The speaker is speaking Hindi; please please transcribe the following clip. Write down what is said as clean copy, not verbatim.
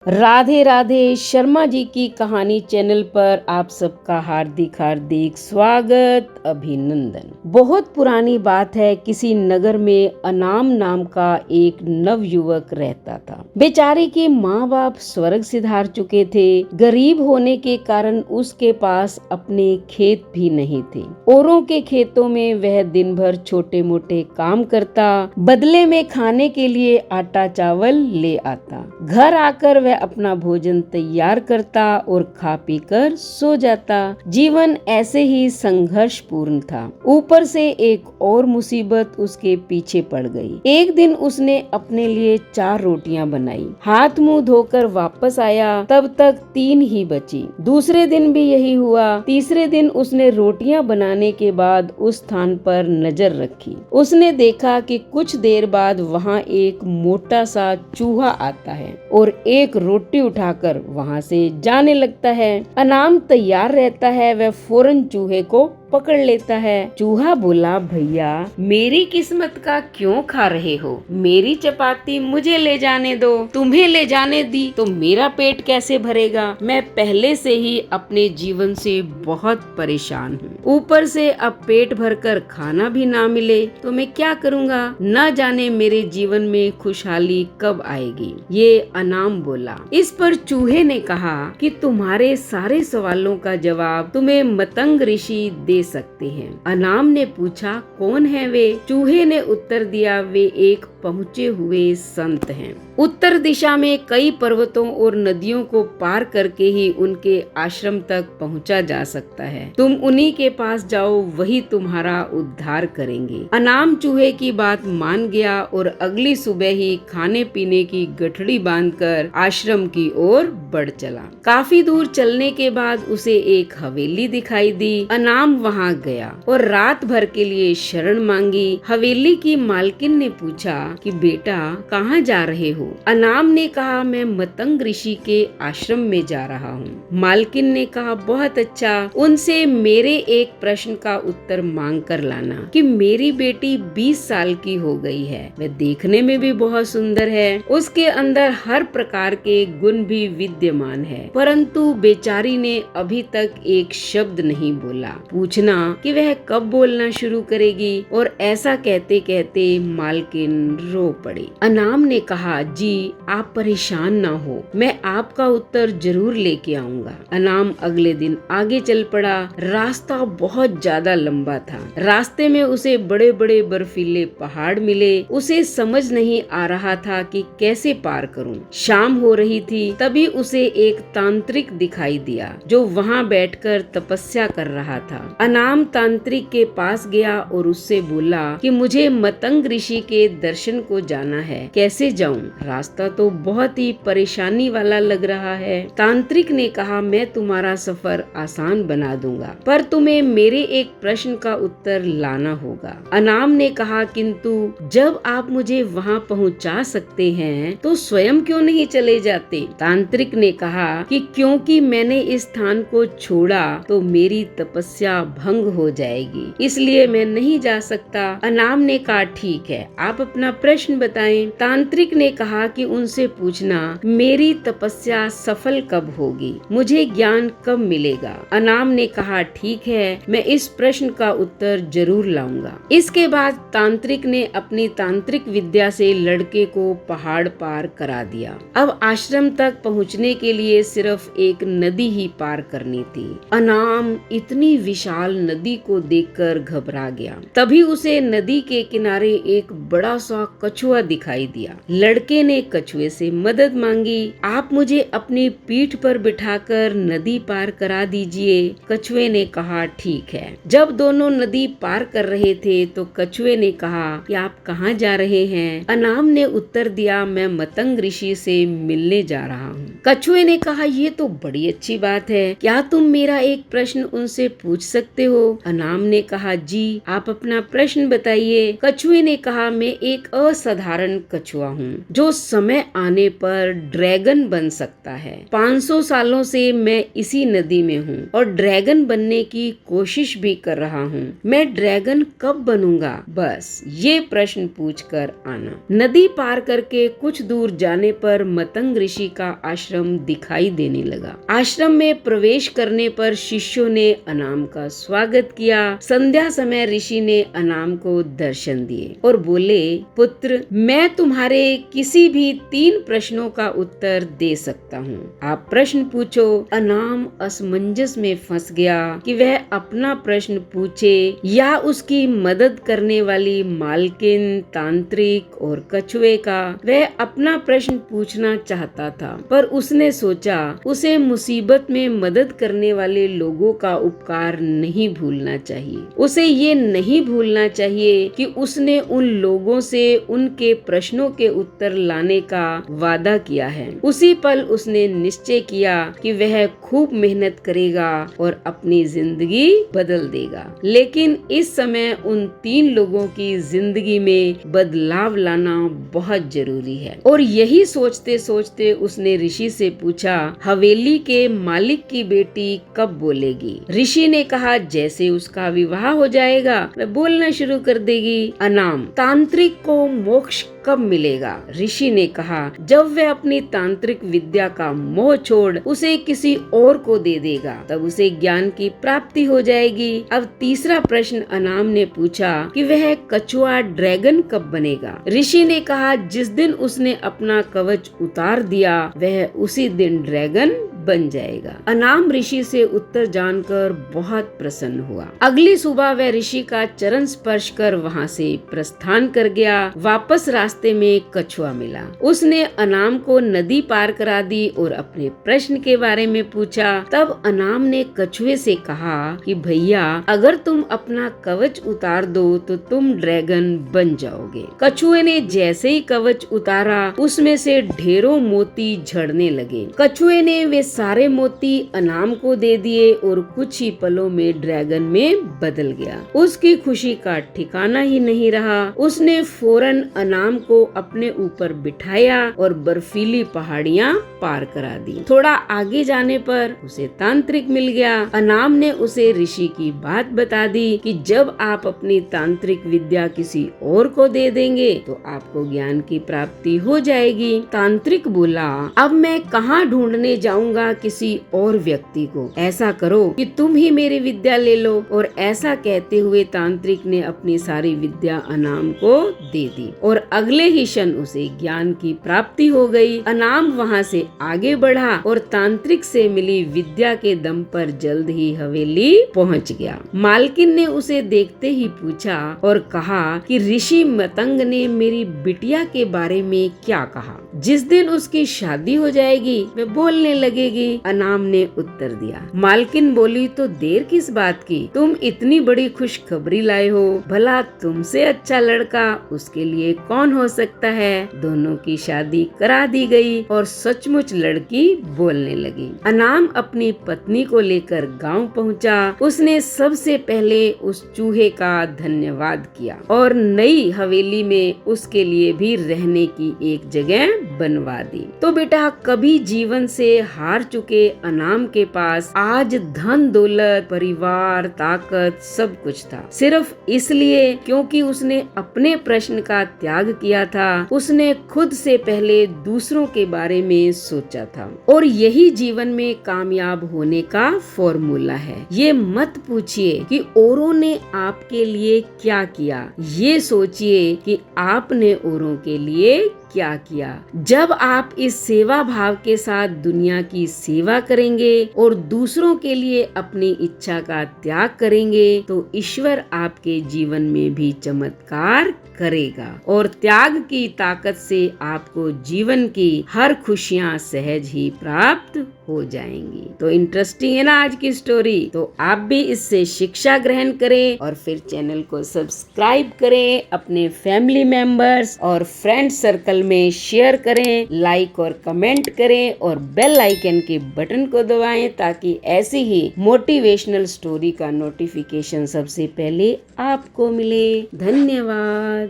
राधे राधे। शर्मा जी की कहानी चैनल पर आप सबका हार्दिक हार्दिक स्वागत, अभिनंदन। बहुत पुरानी बात है, किसी नगर में अनाम नाम का एक नव युवक रहता था। बेचारे के माँ बाप स्वर्ग सिधार चुके थे। गरीब होने के कारण उसके पास अपने खेत भी नहीं थे। औरों के खेतों में वह दिन भर छोटे मोटे काम करता, बदले में खाने के लिए आटा चावल ले आता। घर आकर वह अपना भोजन तैयार करता और खा पीकर सो जाता। जीवन ऐसे ही संघर्ष पूर्ण था। ऊपर से एक और मुसीबत उसके पीछे पड़ गई। एक दिन उसने अपने लिए 4 रोटियां बनाई, हाथ मुंह धोकर वापस आया, तब तक 3 ही बची। दूसरे दिन भी यही हुआ। तीसरे दिन उसने रोटियां बनाने के बाद उस स्थान पर नजर रखी। उसने देखा कि कुछ देर बाद वहां एक मोटा सा चूहा आता है और एक रोटी उठाकर वहां से जाने लगता है। अनाम तैयार रहता है, वह फौरन चूहे को पकड़ लेता है। चूहा बोला, भैया मेरी किस्मत का क्यों खा रहे हो? मेरी चपाती मुझे ले जाने दो। तुम्हें ले जाने दी तो मेरा पेट कैसे भरेगा? मैं पहले से ही अपने जीवन से बहुत परेशान हूँ। ऊपर से अब पेट भरकर खाना भी ना मिले तो मैं क्या करूँगा? न जाने मेरे जीवन में खुशहाली कब आएगी। ये अनाम बोला। इस पर चूहे ने कहा कि तुम्हारे सारे सवालों का जवाब तुम्हें मतंग ऋषि दे सकते हैं। अनाम ने पूछा, कौन है वे? चूहे ने उत्तर दिया, वे एक पहुँचे हुए संत हैं। उत्तर दिशा में कई पर्वतों और नदियों को पार करके ही उनके आश्रम तक पहुँचा जा सकता है। तुम उन्हीं के पास जाओ, वही तुम्हारा उद्धार करेंगे। अनाम चूहे की बात मान गया और अगली सुबह ही खाने पीने की गठड़ी बांधकर आश्रम की ओर बढ़ चला। काफी दूर चलने के बाद उसे एक हवेली दिखाई दी। अनाम वहां गया और रात भर के लिए शरण मांगी। हवेली की मालकिन ने पूछा कि बेटा कहाँ जा रहे हो? अनाम ने कहा, मैं मतंग ऋषि के आश्रम में जा रहा हूँ। मालकिन ने कहा, बहुत अच्छा, उनसे मेरे एक प्रश्न का उत्तर मांग कर लाना कि मेरी बेटी 20 साल की हो गई है, वह देखने में भी बहुत सुंदर है, उसके अंदर हर प्रकार के गुण भी विद्यमान है, परंतु बेचारी ने अभी तक एक शब्द नहीं बोला। पूछना कि वह कब बोलना शुरू करेगी। और ऐसा कहते कहते मालकिन रो पड़ी। अनाम ने कहा, जी आप परेशान ना हो, मैं आपका उत्तर जरूर लेके आऊंगा। अनाम अगले दिन आगे चल पड़ा। रास्ता बहुत ज्यादा लंबा था। रास्ते में उसे बड़े बड़े बर्फीले पहाड़ मिले। उसे समझ नहीं आ रहा था कि कैसे पार करूं। शाम हो रही थी, तभी उसे एक तांत्रिक दिखाई दिया जो वहां बैठकर तपस्या कर रहा था। अनाम तांत्रिक के पास गया और उससे बोला कि मुझे मतंग ऋषि के दर्शन को जाना है, कैसे जाऊं? रास्ता तो बहुत ही परेशानी वाला लग रहा है। तांत्रिक ने कहा, मैं तुम्हारा सफर आसान बना दूंगा, पर तुम्हें मेरे एक प्रश्न का उत्तर लाना होगा। अनाम ने कहा, किंतु जब आप मुझे वहां पहुंचा सकते हैं तो स्वयं क्यों नहीं चले जाते? तांत्रिक ने कहा कि क्योंकि मैंने इस स्थान को छोड़ा तो मेरी तपस्या भंग हो जाएगी, इसलिए मैं नहीं जा सकता। अनाम ने कहा, ठीक है, आप अपना प्रश्न बताएं। तांत्रिक ने कहा कि उनसे पूछना, मेरी तपस्या सफल कब होगी, मुझे ज्ञान कब मिलेगा? अनाम ने कहा, ठीक है, मैं इस प्रश्न का उत्तर जरूर लाऊंगा। इसके बाद तांत्रिक ने अपनी तांत्रिक विद्या से लड़के को पहाड़ पार करा दिया। अब आश्रम तक पहुंचने के लिए सिर्फ एक नदी ही पार करनी थी। अनाम इतनी विशाल नदी को देखकर घबरा गया। तभी उसे नदी के किनारे एक बड़ा सा कछुआ दिखाई दिया। लड़के ने कछुए से मदद मांगी। आप मुझे अपनी पीठ पर बिठाकर नदी पार करा दीजिए। कछुए ने कहा, ठीक है। जब दोनों नदी पार कर रहे थे तो कछुए ने कहा कि आप कहाँ जा रहे हैं? अनाम ने उत्तर दिया, मैं मतंग ऋषि से मिलने जा रहा हूँ। कछुए ने कहा, ये तो बड़ी अच्छी बात है, क्या तुम मेरा एक प्रश्न उनसे पूछ सकते हो? अनाम ने कहा, जी आप अपना प्रश्न बताइए। कछुए ने कहा, मैं एक असाधारण कछुआ हूँ जो जो समय आने पर ड्रैगन बन सकता है। 500 सालों से मैं इसी नदी में हूँ और ड्रैगन बनने की कोशिश भी कर रहा हूँ। मैं ड्रैगन कब बनूंगा? बस ये प्रश्न पूछकर आना। नदी पार करके कुछ दूर जाने पर मतंग ऋषि का आश्रम दिखाई देने लगा। आश्रम में प्रवेश करने पर शिष्यों ने अनाम का स्वागत किया। संध्या समय ऋषि ने अनाम को दर्शन दिए और बोले, पुत्र, मैं तुम्हारे किसी भी 3 प्रश्नों का उत्तर दे सकता हूँ। आप प्रश्न पूछो। अनाम असमंजस में फंस गया कि वह अपना प्रश्न पूछे या उसकी मदद करने वाली मालकिन, तांत्रिक और कछुए का। वह अपना प्रश्न पूछना चाहता था, पर उसने सोचा उसे मुसीबत में मदद करने वाले लोगों का उपकार नहीं भूलना चाहिए। उसे ये नहीं भूलना चाहिए कि उसने उन लोगों से उनके प्रश्नों के उत्तर लाने का वादा किया है। उसी पल उसने निश्चय किया कि वह खूब मेहनत करेगा और अपनी जिंदगी बदल देगा। लेकिन इस समय उन 3 लोगों की जिंदगी में बदलाव लाना बहुत जरूरी है। और यही सोचते सोचते उसने ऋषि से पूछा, हवेली के मालिक की बेटी कब बोलेगी? ऋषि ने कहा, जैसे उसका विवाह हो जाएगा वह बोलना शुरू कर देगी। अनाम, तांत्रिक को मोक्ष कब मिलेगा? ऋषि ने कहा, जब वह अपनी तांत्रिक विद्या का मोह छोड़ उसे किसी और को दे देगा, तब उसे ज्ञान की प्राप्ति हो जाएगी। अब तीसरा प्रश्न अनाम ने पूछा कि वह कछुआ ड्रैगन कब बनेगा? ऋषि ने कहा, जिस दिन उसने अपना कवच उतार दिया वह उसी दिन ड्रैगन बन जाएगा। अनाम ऋषि से उत्तर जानकर बहुत प्रसन्न हुआ। अगली सुबह वह ऋषि का चरण स्पर्श कर वहाँ से प्रस्थान कर गया। वापस रास्ते में कछुआ मिला। उसने अनाम को नदी पार करा दी और अपने प्रश्न के बारे में पूछा। तब अनाम ने कछुए से कहा कि भैया, अगर तुम अपना कवच उतार दो तो तुम ड्रैगन बन जाओगे। कछुए ने जैसे ही कवच उतारा उसमें से ढेरों मोती झड़ने लगे। कछुए ने वे सारे मोती अनाम को दे दिए और कुछ ही पलों में ड्रैगन में बदल गया। उसकी खुशी का ठिकाना ही नहीं रहा। उसने फौरन अनाम को अपने ऊपर बिठाया और बर्फीली पहाड़ियाँ पार करा दी। थोड़ा आगे जाने पर उसे तांत्रिक मिल गया। अनाम ने उसे ऋषि की बात बता दी कि जब आप अपनी तांत्रिक विद्या किसी और को दे देंगे तो आपको ज्ञान की प्राप्ति हो जाएगी। तांत्रिक बोला, अब मैं कहाँ ढूंढने जाऊंगा किसी और व्यक्ति को? ऐसा करो कि तुम ही मेरी विद्या ले लो। और ऐसा कहते हुए तांत्रिक ने अपनी सारी विद्या अनाम को दे दी और अगले ही क्षण उसे ज्ञान की प्राप्ति हो गई। अनाम वहाँ से आगे बढ़ा और तांत्रिक से मिली विद्या के दम पर जल्द ही हवेली पहुँच गया। मालकिन ने उसे देखते ही पूछा और कहा कि ऋषि मतंग ने मेरी बिटिया के बारे में क्या कहा? जिस दिन उसकी शादी हो जाएगी वह बोलने लगेगी। अनाम ने उत्तर दिया। मालकिन बोली, तो देर किस बात की? तुम इतनी बड़ी खुशखबरी लाए हो, भला तुमसे अच्छा लड़का उसके लिए कौन हो सकता है? दोनों की शादी करा दी गई और सचमुच लड़की बोलने लगी। अनाम अपनी पत्नी को लेकर गांव पहुंचा। उसने सबसे पहले उस चूहे का धन्यवाद किया और नई हवेली में उसके लिए भी रहने की एक जगह बनवा दी। तो बेटा, कभी जीवन से हार चुके अनाम के पास आज धन दौलत, परिवार, ताकत सब कुछ था, सिर्फ इसलिए क्योंकि उसने अपने प्रश्न का त्याग किया था। उसने खुद से पहले दूसरों के बारे में सोचा था और यही जीवन में कामयाब होने का फॉर्मूला है। ये मत पूछिए कि औरों ने आपके लिए क्या किया, ये सोचिए कि आपने औरों के लिए क्या किया। जब आप इस सेवा भाव के साथ दुनिया की सेवा करेंगे और दूसरों के लिए अपनी इच्छा का त्याग करेंगे तो ईश्वर आपके जीवन में भी चमत्कार करेगा और त्याग की ताकत से आपको जीवन की हर खुशियाँ सहज ही प्राप्त हो जाएंगी। तो इंटरेस्टिंग है ना आज की स्टोरी? तो आप भी इससे शिक्षा ग्रहण करें और फिर चैनल को सब्सक्राइब करें, अपने फैमिली मेंबर्स और फ्रेंड सर्कल में शेयर करें, लाइक और कमेंट करें और बेल आइकन के बटन को दबाएं ताकि ऐसी ही मोटिवेशनल स्टोरी का नोटिफिकेशन सबसे पहले आपको मिले। धन्यवाद।